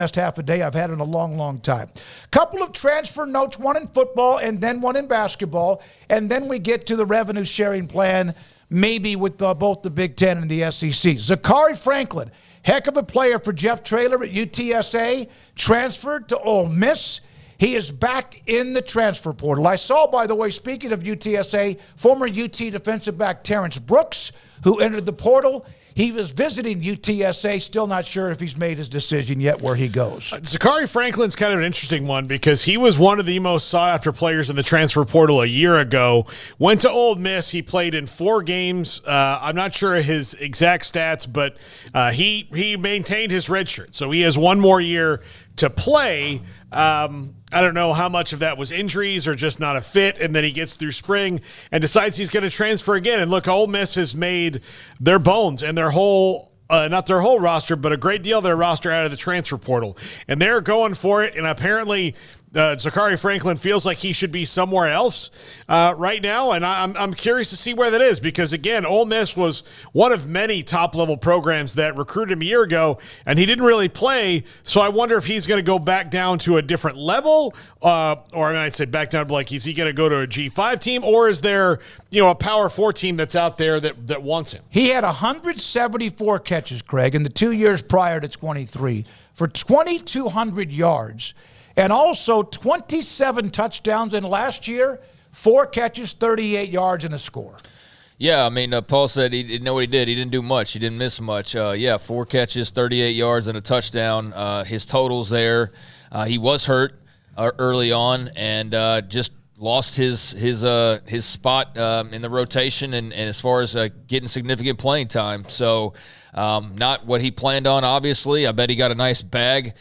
last half a day I've had in a long, long time. Couple of transfer notes, one in football and then one in basketball, and then we get to the revenue sharing plan, maybe with both the Big Ten and the SEC. Zakhari Franklin, heck of a player for Jeff Traylor at UTSA, transferred to Ole Miss. He is back in the transfer portal. I saw, by the way, speaking of UTSA, former UT defensive back Terrence Brooks, who entered the portal. He was visiting UTSA, still not sure if he's made his decision yet where he goes. Zakhari Franklin's kind of an interesting one because he was one of the most sought-after players in the transfer portal a year ago. Went to Ole Miss. He played in 4 games. I'm not sure his exact stats, but he maintained his red shirt. So he has one more year to play. I don't know how much of that was injuries or just not a fit, and then he gets through spring and decides he's going to transfer again. And look, Ole Miss has made their bones and their whole not their whole roster, but a great deal of their roster out of the transfer portal. And they're going for it, and apparently Zakhari Franklin feels like he should be somewhere else right now, and I'm curious to see where that is because, again, Ole Miss was one of many top-level programs that recruited him a year ago, and he didn't really play, so I wonder if he's going to go back down to a different level, I'd say back down, like, is he going to go to a G5 team, or is there, a Power 4 team that's out there that wants him? He had 174 catches, Craig, in the 2 years prior to 23 for 2,200 yards. And also 27 touchdowns in last year, 4 catches, 38 yards, and a score. Yeah, I mean, Paul said he didn't know what he did. He didn't do much. He didn't miss much. 4 catches, 38 yards, and a touchdown. His totals there. He was hurt early on and just lost his spot in the rotation and as far as getting significant playing time. So not what he planned on, obviously. I bet he got a nice bag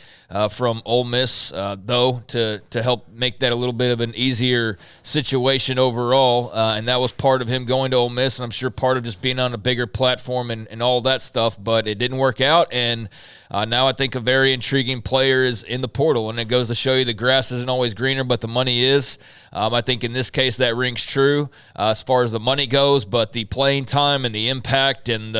from Ole Miss, though, to help make that a little bit of an easier situation overall. And that was part of him going to Ole Miss, and I'm sure part of just being on a bigger platform and all that stuff. But it didn't work out, and now I think a very intriguing player is in the portal. And it goes to show you the grass isn't always greener, but the money is. I think in this case that rings true as far as the money goes, but the playing time and the impact and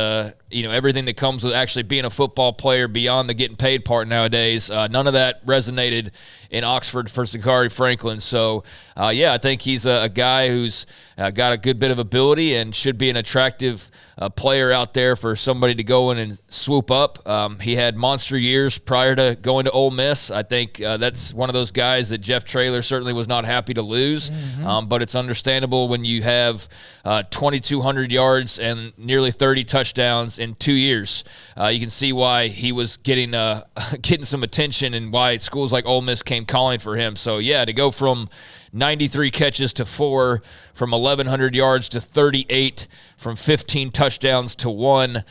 everything that comes with actually being a football player beyond the getting paid part nowadays, none of that resonated in Oxford for Zakhari Franklin. So, I think he's a guy who's got a good bit of ability and should be an attractive player out there for somebody to go in and swoop up. He had monster years prior to going to Ole Miss. I think that's one of those guys that Jeff Traylor certainly was not happy to lose. But it's understandable when you have 2,200 yards and nearly 30 touchdowns in 2 years. You can see why he was getting some attention and why schools like Ole Miss came calling for him. So, to go from 93 catches to 4, from 1,100 yards to 38, from 15 touchdowns to 1.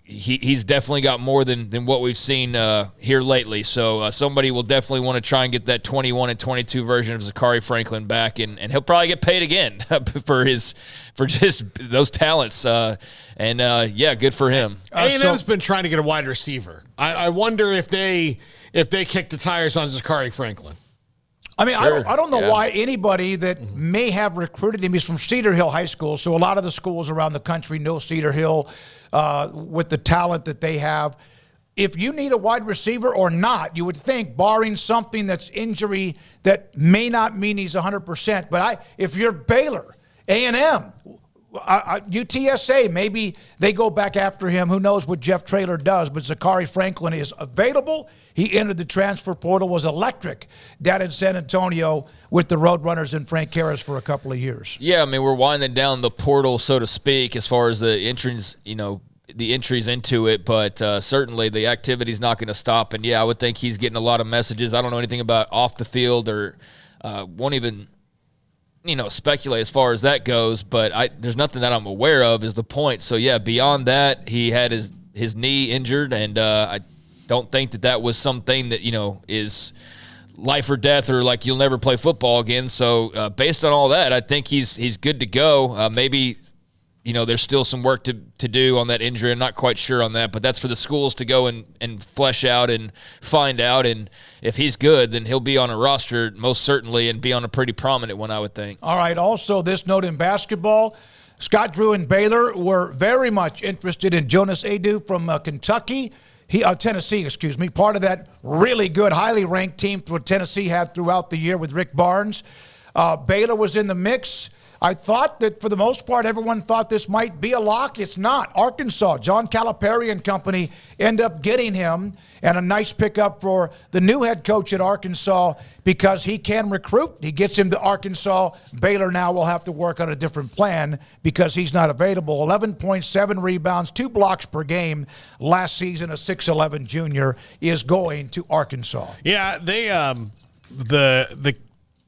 He's definitely got more than what we've seen here lately. So somebody will definitely want to try and get that 21 and 22 version of Zakhari Franklin back, and he'll probably get paid again for just those talents. Good for him. A&M's been trying to get a wide receiver. I wonder if they kick the tires on Zakhari Franklin. I mean, Sure. I don't know why anybody that may have recruited him. He's from Cedar Hill High School, so a lot of the schools around the country know Cedar Hill with the talent that they have. If you need a wide receiver or not, you would think, barring something that's injury that may not mean he's 100%. But if you're Baylor, A&M, UTSA, maybe they go back after him. Who knows what Jeff Traylor does, but Zakhari Franklin is available. He entered the transfer portal, was electric down in San Antonio with the Roadrunners and Frank Harris for a couple of years. Yeah, I mean, we're winding down the portal, so to speak, as far as the entries, the entries into it, but certainly the activity's not going to stop. And, I would think he's getting a lot of messages. I don't know anything about off the field or won't even speculate as far as that goes, but there's nothing that I'm aware of is the point. So, beyond that, he had his knee injured, and I don't think that was something that, is life or death or like you'll never play football again. So, based on all that, I think he's good to go. Maybe, there's still some work to do on that injury. I'm not quite sure on that, but that's for the schools to go and flesh out and find out. And if he's good, then he'll be on a roster most certainly and be on a pretty prominent one, I would think. All right, also this note in basketball, Scott Drew and Baylor were very much interested in Jonas Adu from Kentucky. Tennessee, excuse me, part of that really good, highly ranked team what Tennessee had throughout the year with Rick Barnes. Baylor was in the mix. I thought that for the most part, everyone thought this might be a lock. It's not. Arkansas, John Calipari and company end up getting him, and a nice pickup for the new head coach at Arkansas because he can recruit. He gets him to Arkansas. Baylor now will have to work on a different plan because he's not available. 11.7 rebounds, 2 blocks per game. Last season, a 6'11 junior is going to Arkansas. Yeah, they the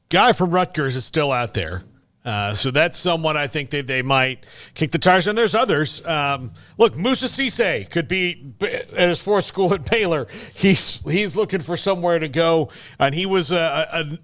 guy from Rutgers is still out there. So that's someone I think they might kick the tires on. There's others. Look, Musa Cisse could be at his 4th school at Baylor. He's looking for somewhere to go, and he was a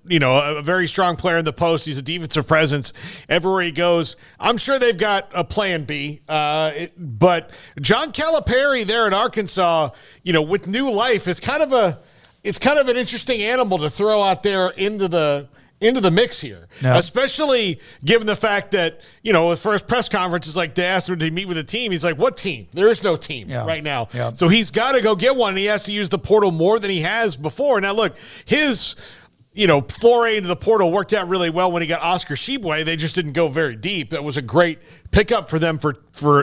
very strong player in the post. He's a defensive presence everywhere he goes. I'm sure they've got a plan B. But John Calipari there at Arkansas, with new life, is kind of an interesting animal to throw out there into the mix here, especially given the fact that, the first press conference is like they asked him to meet with a team. He's like, what team? There is no team right now. Yeah. So he's got to go get one, and he has to use the portal more than he has before. Now, look, his foray into the portal worked out really well when he got Oscar Tshiebwe. They just didn't go very deep. That was a great pickup for them for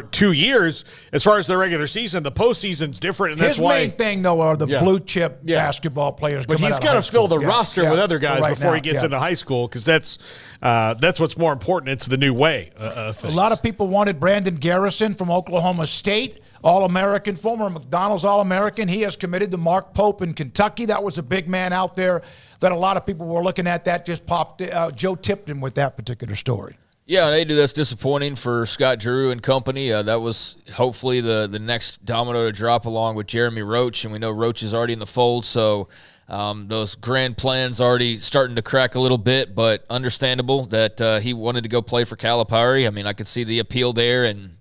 2 years. As far as the regular season, the postseason's different, and that's his why main thing though are the blue chip basketball players. But he's got to fill the roster with other guys before he gets into high school, because that's what's more important. It's the new way. A lot of people wanted Brandon Garrison from Oklahoma State. All-American, former McDonald's All-American. He has committed to Mark Pope in Kentucky. That was a big man out there that a lot of people were looking at. That just popped. Joe tipped him with that particular story. Yeah, they do. That's disappointing for Scott Drew and company. That was hopefully the next domino to drop, along with Jeremy Roach, and we know Roach is already in the fold, so those grand plans already starting to crack a little bit, but understandable that he wanted to go play for Calipari. I mean, I could see the appeal there and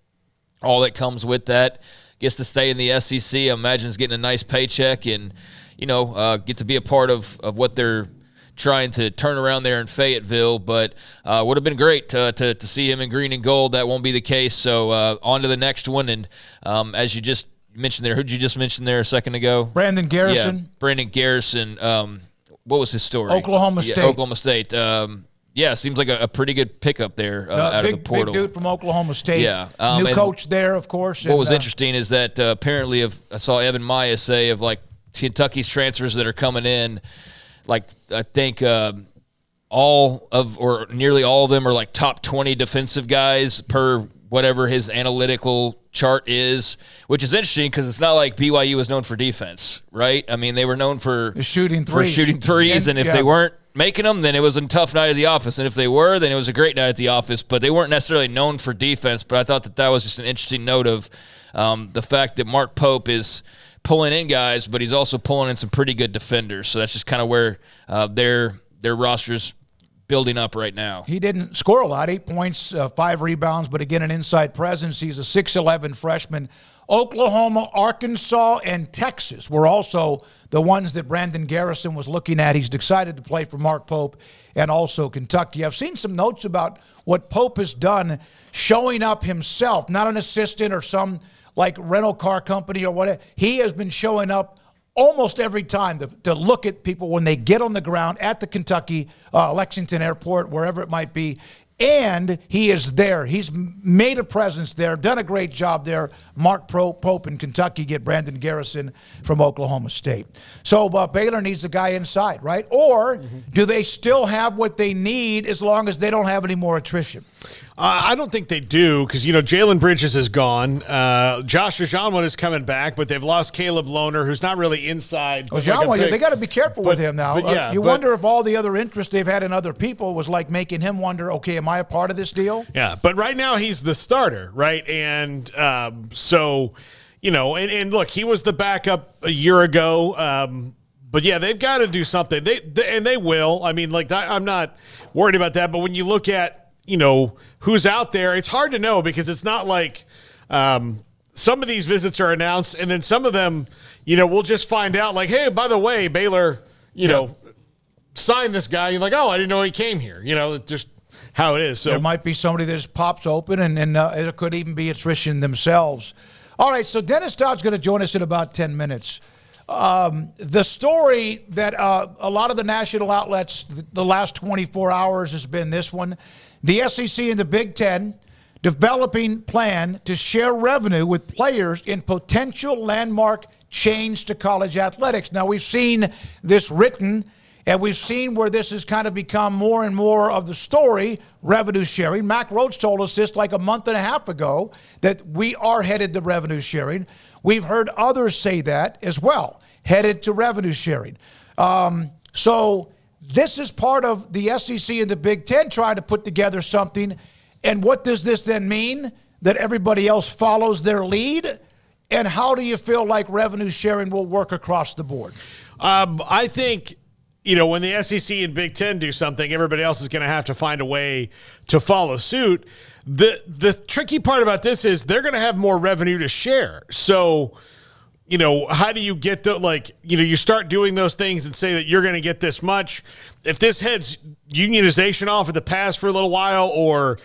all that comes with that. Gets to stay in the SEC. I imagine is getting a nice paycheck and, get to be a part of what they're trying to turn around there in Fayetteville. But would have been great to see him in green and gold. That won't be the case. So on to the next one. And as you just mentioned there, who did you just mention there a second ago? Brandon Garrison. Yeah, Brandon Garrison. What was his story? Oklahoma State. Yeah, Oklahoma State. Yeah, seems like a pretty good pickup there out of the portal. Big dude from Oklahoma State. Yeah. New coach there, of course. What was interesting is that apparently I saw Evan Maya say of like Kentucky's transfers that are coming in, like I think all of or nearly all of them are like top 20 defensive guys per whatever his analytical chart is, which is interesting because it's not like BYU was known for defense, right? I mean, they were known for shooting threes. And if they weren't making them, then it was a tough night at the office. And if they were, then it was a great night at the office. But they weren't necessarily known for defense. But I thought that was just an interesting note of the fact that Mark Pope is pulling in guys, but he's also pulling in some pretty good defenders. So that's just kind of where their roster's building up right now. He didn't score a lot, 8 points, 5 rebounds, but again, an inside presence. He's a 6'11 freshman. Oklahoma, Arkansas, and Texas were also the ones that Brandon Garrison was looking at. He's decided to play for Mark Pope and also Kentucky. I've seen some notes about what Pope has done showing up himself, not an assistant or some like rental car company or whatever. He has been showing up almost every time to look at people when they get on the ground at the Kentucky Lexington Airport, wherever it might be, and he is there. He's made a presence there, done a great job there. Mark Pope in Kentucky get Brandon Garrison from Oklahoma State. So Baylor needs a guy inside, right? Or do they still have what they need as long as they don't have any more attrition? I don't think they do because, Jalen Bridges is gone. Josh Ojanwa is coming back, but they've lost Caleb Lohner, who's not really inside. Ojanwa, they got to be careful with him now. You wonder if all the other interest they've had in other people was like making him wonder, okay, am I a part of this deal? Yeah, but right now he's the starter, right? And so, and look, he was the backup a year ago. But yeah, they've got to do something. They will. I mean, I'm not worried about that. But when you look at who's out there, it's hard to know because it's not like some of these visits are announced and then some of them, we'll just find out like, hey, by the way, Baylor, signed this guy. You're like, oh, I didn't know he came here. It's just how it is. So there might be somebody that just pops open and it could even be attrition themselves. All right, so Dennis Dodd's going to join us in about 10 minutes. The story that a lot of the national outlets the last 24 hours has been this one. The SEC and the Big Ten developing plan to share revenue with players in potential landmark change to college athletics. Now, we've seen this written, and we've seen where this has kind of become more and more of the story, revenue sharing. Mack Rhodes told us this like a month and a half ago, that we are headed to revenue sharing. We've heard others say that as well, headed to revenue sharing. So this is part of the SEC and the Big Ten trying to put together something. And what does this then mean? That everybody else follows their lead? And how do you feel like revenue sharing will work across the board? I think, when the SEC and Big Ten do something, everybody else is going to have to find a way to follow suit. The tricky part about this is they're going to have more revenue to share. So, how do you get you start doing those things and say that you're going to get this much. If this heads unionization off of the pass for a little while or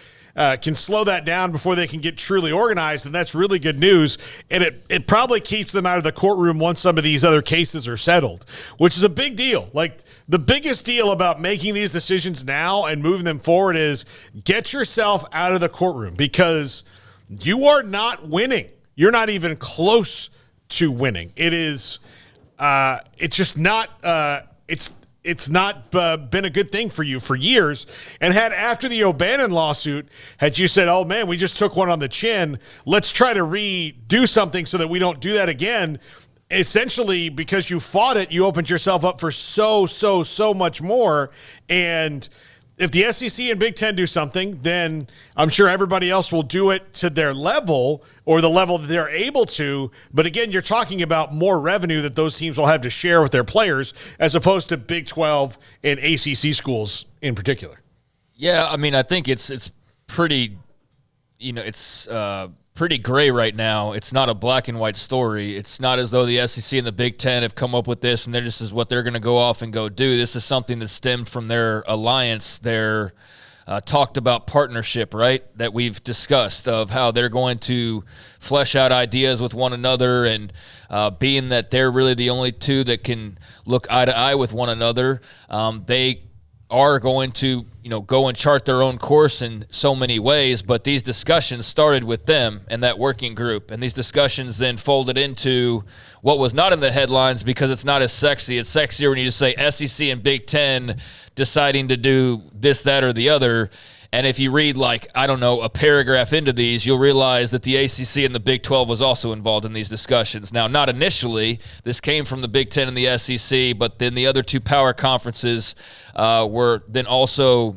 can slow that down before they can get truly organized, and that's really good news. And it probably keeps them out of the courtroom once some of these other cases are settled, which is a big deal. Like, the biggest deal about making these decisions now and moving them forward is get yourself out of the courtroom, because you are not winning. You're not even close to winning. It is, it's just not, it's not been a good thing for you for years. And after the O'Bannon lawsuit, had you said, oh man, we just took one on the chin, let's try to redo something so that we don't do that again. Essentially, because you fought it, you opened yourself up for so much more. And if the SEC and Big Ten do something, then I'm sure everybody else will do it to their level or the level that they're able to. But again, you're talking about more revenue that those teams will have to share with their players as opposed to Big 12 and ACC schools in particular. Yeah, I mean, I think it's pretty, it's pretty gray right now. It's not a black and white story. It's not as though the SEC and the Big Ten have come up with this and this is what they're going to go off and go do. This is something that stemmed from their alliance, their talked about partnership, right, that we've discussed, of how they're going to flesh out ideas with one another, and being that they're really the only two that can look eye to eye with one another, they are going to, go and chart their own course in so many ways. But these discussions started with them and that working group. And these discussions then folded into what was not in the headlines because it's not as sexy. It's sexier when you just say SEC and Big Ten deciding to do this, that, or the other. And if you read, a paragraph into these, you'll realize that the ACC and the Big 12 was also involved in these discussions. Now, not initially. This came from the Big 10 and the SEC, but then the other two power conferences were then also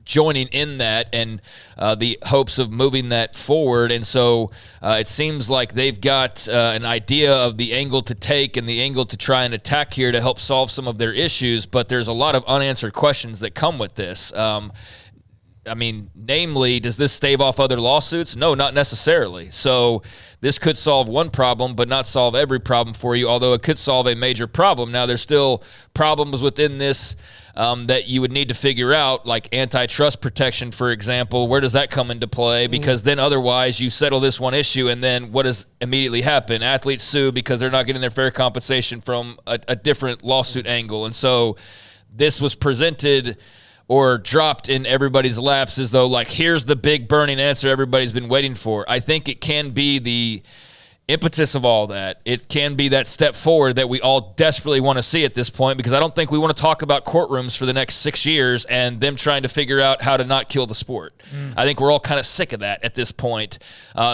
joining in that, and the hopes of moving that forward. And so it seems like they've got an idea of the angle to take and the angle to try and attack here to help solve some of their issues, but there's a lot of unanswered questions that come with this. Namely, does this stave off other lawsuits? No, not necessarily. So this could solve one problem, but not solve every problem for you, although it could solve a major problem. Now, there's still problems within this that you would need to figure out, like antitrust protection, for example. Where does that come into play? Because then otherwise you settle this one issue, and then what does immediately happen? Athletes sue because they're not getting their fair compensation from a different lawsuit angle. And so this was presented or dropped in everybody's laps as though, here's the big burning answer everybody's been waiting for. I think it can be the impetus of all that. It can be that step forward that we all desperately want to see at this point, because I don't think we want to talk about courtrooms for the next 6 years and them trying to figure out how to not kill the sport. I think we're all kind of sick of that at this point.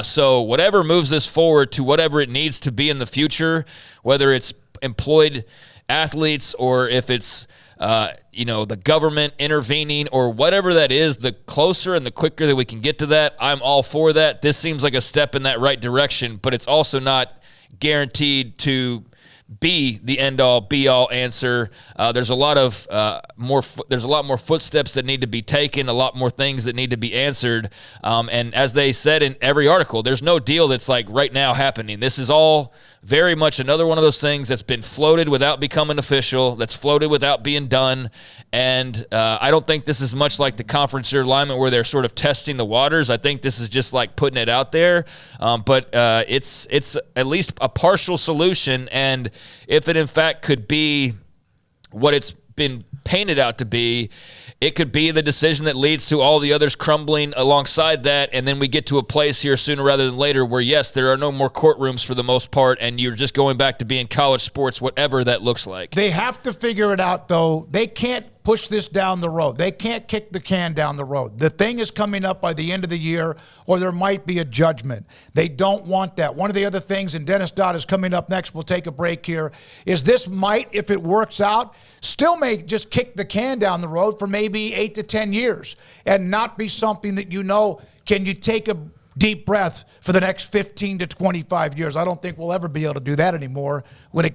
So whatever moves this forward to whatever it needs to be in the future, whether it's employed athletes or if it's the government intervening or whatever that is, the closer and the quicker that we can get to that, I'm all for that. This seems like a step in that right direction, but it's also not guaranteed to be the end-all, be-all answer. There's a lot of more footsteps that need to be taken, a lot more things that need to be answered. And as they said in every article, there's no deal that's right now happening. This is all very much another one of those things that's been floated without becoming official, that's floated without being done. And I don't think this is much like the conference alignment where they're sort of testing the waters. I think this is just like putting it out there. But it's at least a partial solution. And if it in fact could be what it's been painted out to be, it could be the decision that leads to all the others crumbling alongside that, and then we get to a place here sooner rather than later where, yes, there are no more courtrooms for the most part, and you're just going back to being college sports, whatever that looks like. They have to figure it out, though. They can't push this down the road. They can't kick the can down the road. The thing is coming up by the end of the year, or there might be a judgment. They don't want that. One of the other things, and Dennis Dodd is coming up next, we'll take a break here, is this might, if it works out, still may just kick the can down the road for maybe 8 to 10 years and not be something that can you take a deep breath for the next 15 to 25 years. I don't think we'll ever be able to do that anymore when it